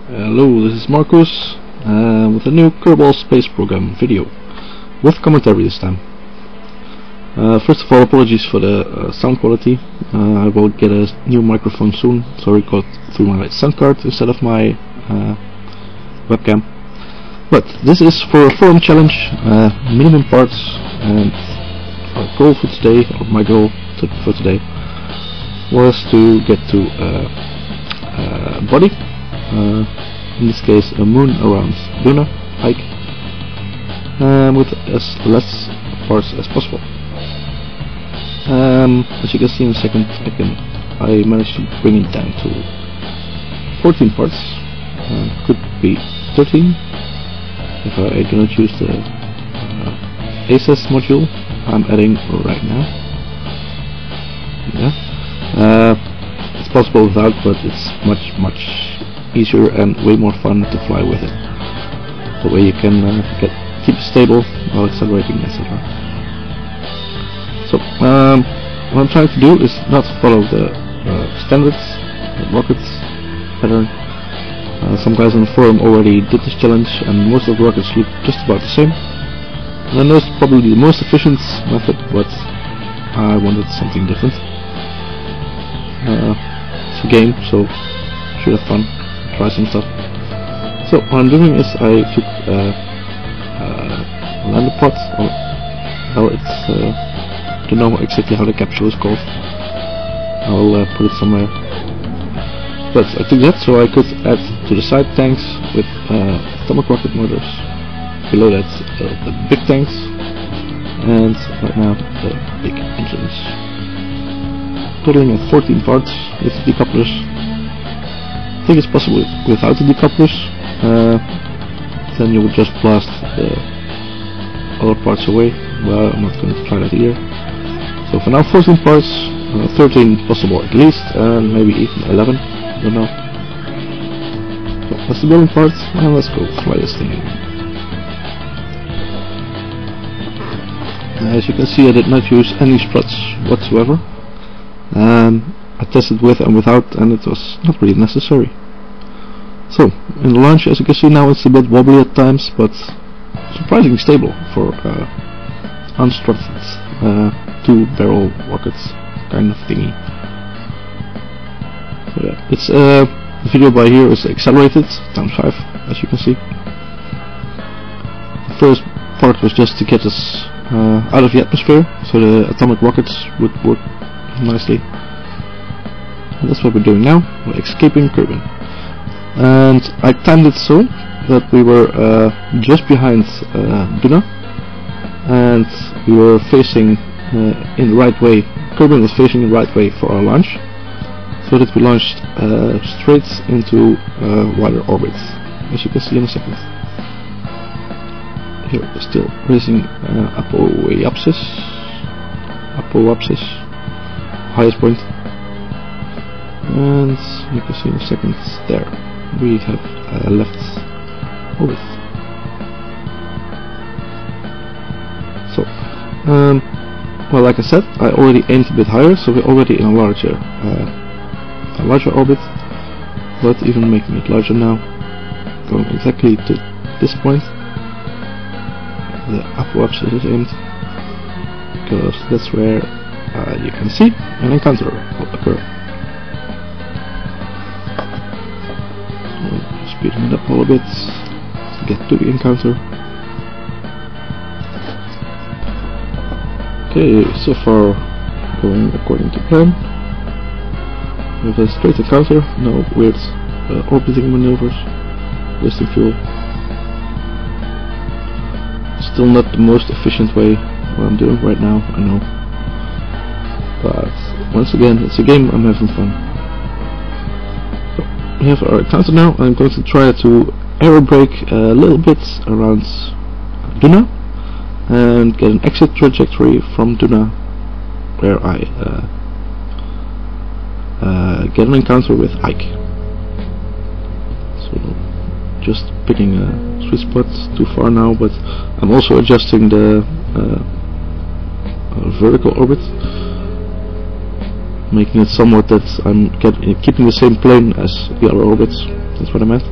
Hello, this is Marcus with a new Kerbal Space Program video with commentary this time. First of all, apologies for the sound quality. I will get a new microphone soon, so I record through my sound card instead of my webcam. But this is for a forum challenge, minimum parts, and our goal for today, or my goal for today, was to get to body. In this case, a moon around Luna, Ike, with as less parts as possible. As you can see in a second, I managed to bring it down to 14 parts. Could be 13 if I do not use the ACES module I'm adding right now. Yeah, it's possible without, but it's much easier and way more fun to fly with it. The way you can keep it stable while accelerating, etc. So what I'm trying to do is not follow the standards, the rockets pattern. Some guys on the forum already did this challenge, and most of the rockets look just about the same. And I know it's probably the most efficient method, but I wanted something different. It's a game, so should have fun. Try some stuff. So what I'm doing is I took lander pod, or well, it's I don't know exactly how the capsule is called. I'll put it somewhere. But I took that so I could add to the side tanks with atomic rocket motors. Below that the big tanks, and right now the big engines. Totaling at 14 parts with decouplers. I think it's possible without the decouplers, then you would just blast the other parts away. Well, I'm not going to try that here. So for now, 14 parts, 13 possible at least, and maybe even 11, I don't know. So that's the building part, and let's go fly this thing. As you can see, I did not use any struts whatsoever. I tested with and without, and it was not really necessary. So, in the launch, as you can see now, it's a bit wobbly at times, but surprisingly stable for unstructured two-barrel rockets kind of thingy. So, yeah, it's the video by here is accelerated ×5, as you can see. The first part was just to get us out of the atmosphere, so the atomic rockets would work nicely. And that's what we're doing now. We're escaping Kerbin, and I timed it so that we were just behind Duna, and we were facing in the right way. Kerbin was facing the right way for our launch, so that we launched straight into wider orbit, as you can see in a second. Here we're still raising apoapsis, highest point. And you can see in a second there we have left orbit. So well, like I said, I already aimed a bit higher, so we're already in a larger orbit, but even making it larger now, going exactly to this point. The apoapsis is aimed, because that's where you can see an encounter will occur. Speeding it up a little bit to get to the encounter. Okay, so far going according to plan. We have a straight encounter, no weird orbiting maneuvers, wasting fuel. Still not the most efficient way what I'm doing right now, I know. But once again, it's a game, I'm having fun. We have our encounter now. I'm going to try to aero brake a little bit around Duna and get an exit trajectory from Duna, where I get an encounter with Ike. So just picking a sweet spot, too far now, but I'm also adjusting the vertical orbit, making it somewhat that I'm keeping the same plane as the other orbits. That's what I meant.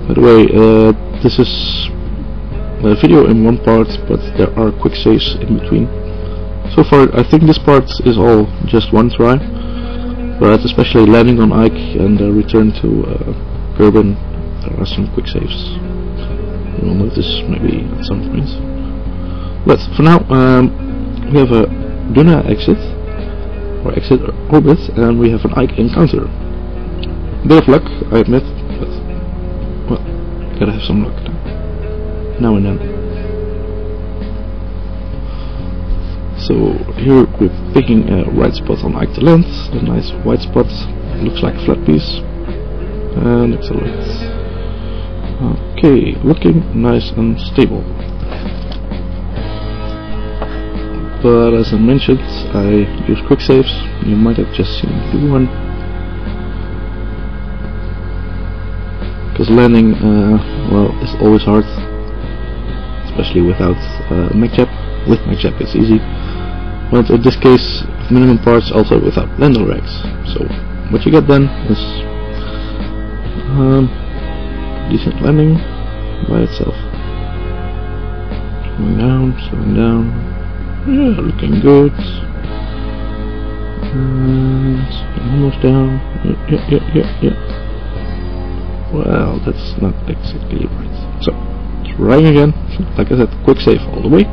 By the way, this is a video in one part, but there are quick saves in between. So far I think this part is all just one try, but especially landing on Ike and return to Kerbin, there are some quick saves. You will notice maybe at some point. But for now, we have a Duna exit, or exit orbit, and we have an Ike encounter. A bit of luck, I admit, but well, gotta have some luck now and then. So here we're picking a right spot on Ike to land, the nice white spot, looks like a flat piece, and accelerate. Okay, looking nice and stable. But as I mentioned, I use quick saves. You might have just seen me do one. Because landing, well, is always hard, especially without MacJab. With MacJab it's easy, but in this case, minimum parts, also without lander rags. So what you get then is decent landing by itself. Slowing down, yeah, looking good. And almost down. Yeah. Well, that's not exactly right. So, trying again. Like I said, quick save all the way.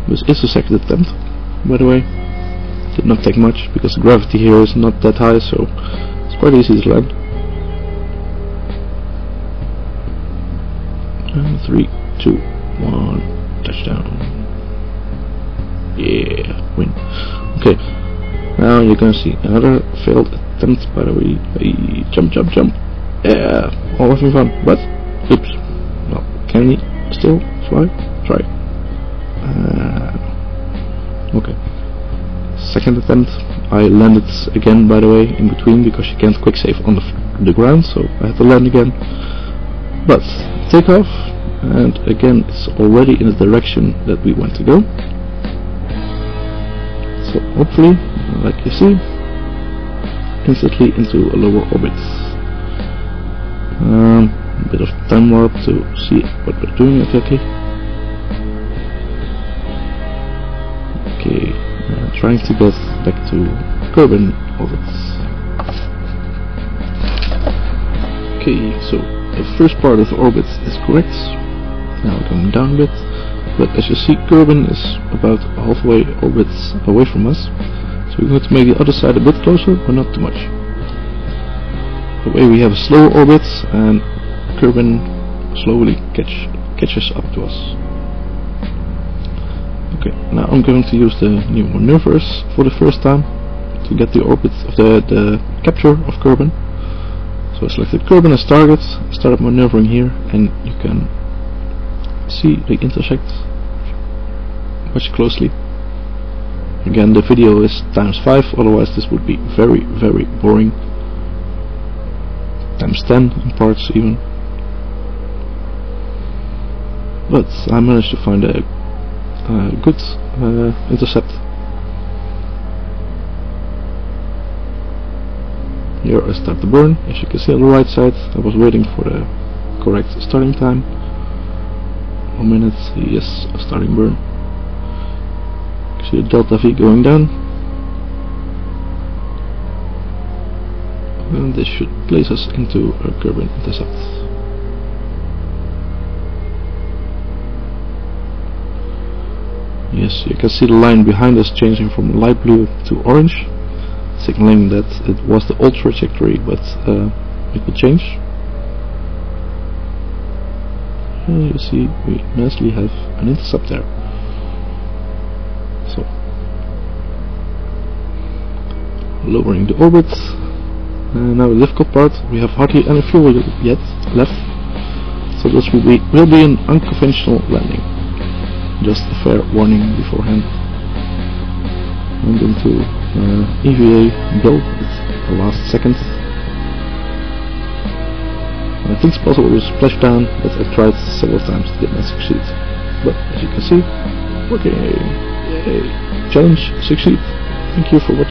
This is the second attempt, by the way. Did not take much, because the gravity here is not that high, so it's quite easy to land. And 3, 2, 1, touchdown. Yeah, win. Okay, now you're gonna see another failed attempt, by the way. Hey, jump. Yeah, all having fun, but oops. Well, can we still fly? Try. Okay. Second attempt, I landed again, by the way, in between, because you can't quick save on the ground, so I had to land again. But take off, and again it's already in the direction that we want to go. So hopefully, like you see, instantly into a lower orbit. A bit of time warp to see what we're doing exactly. Okay, trying to get back to Kerbin orbits. Okay, so the first part of the orbit is correct. Now we're going down a bit, but as you see, Kerbin is about halfway orbits away from us. So we're going to make the other side a bit closer, but not too much. That way we have a slower orbit, and Kerbin slowly catches up to us. Okay, now I'm going to use the new maneuvers for the first time to get the orbit of the capture of Kerbin. So I selected Kerbin as target, started maneuvering here, and you can see the intersect. Watch closely. Again, the video is ×5, otherwise this would be very, very boring. ×10 in parts even. But I managed to find a good intercept. Here I start the burn. As you can see on the right side, I was waiting for the correct starting time. 1 minute, yes, starting burn. You see the delta V going down, and this should place us into a Kerbin intercept. Yes, you can see the line behind us changing from light blue to orange, signaling that it was the old trajectory, but it will change. And you see we nicely have an intercept there. So, lowering the orbit. Now the difficult part, we have hardly any fuel yet left, so this will be an unconventional landing. Just a fair warning beforehand. I'm going to EVA build at the last second. I think it's possible to splash down, but I tried several times to get not succeed. But as you can see, working. Yay! Challenge succeed. Thank you for watching.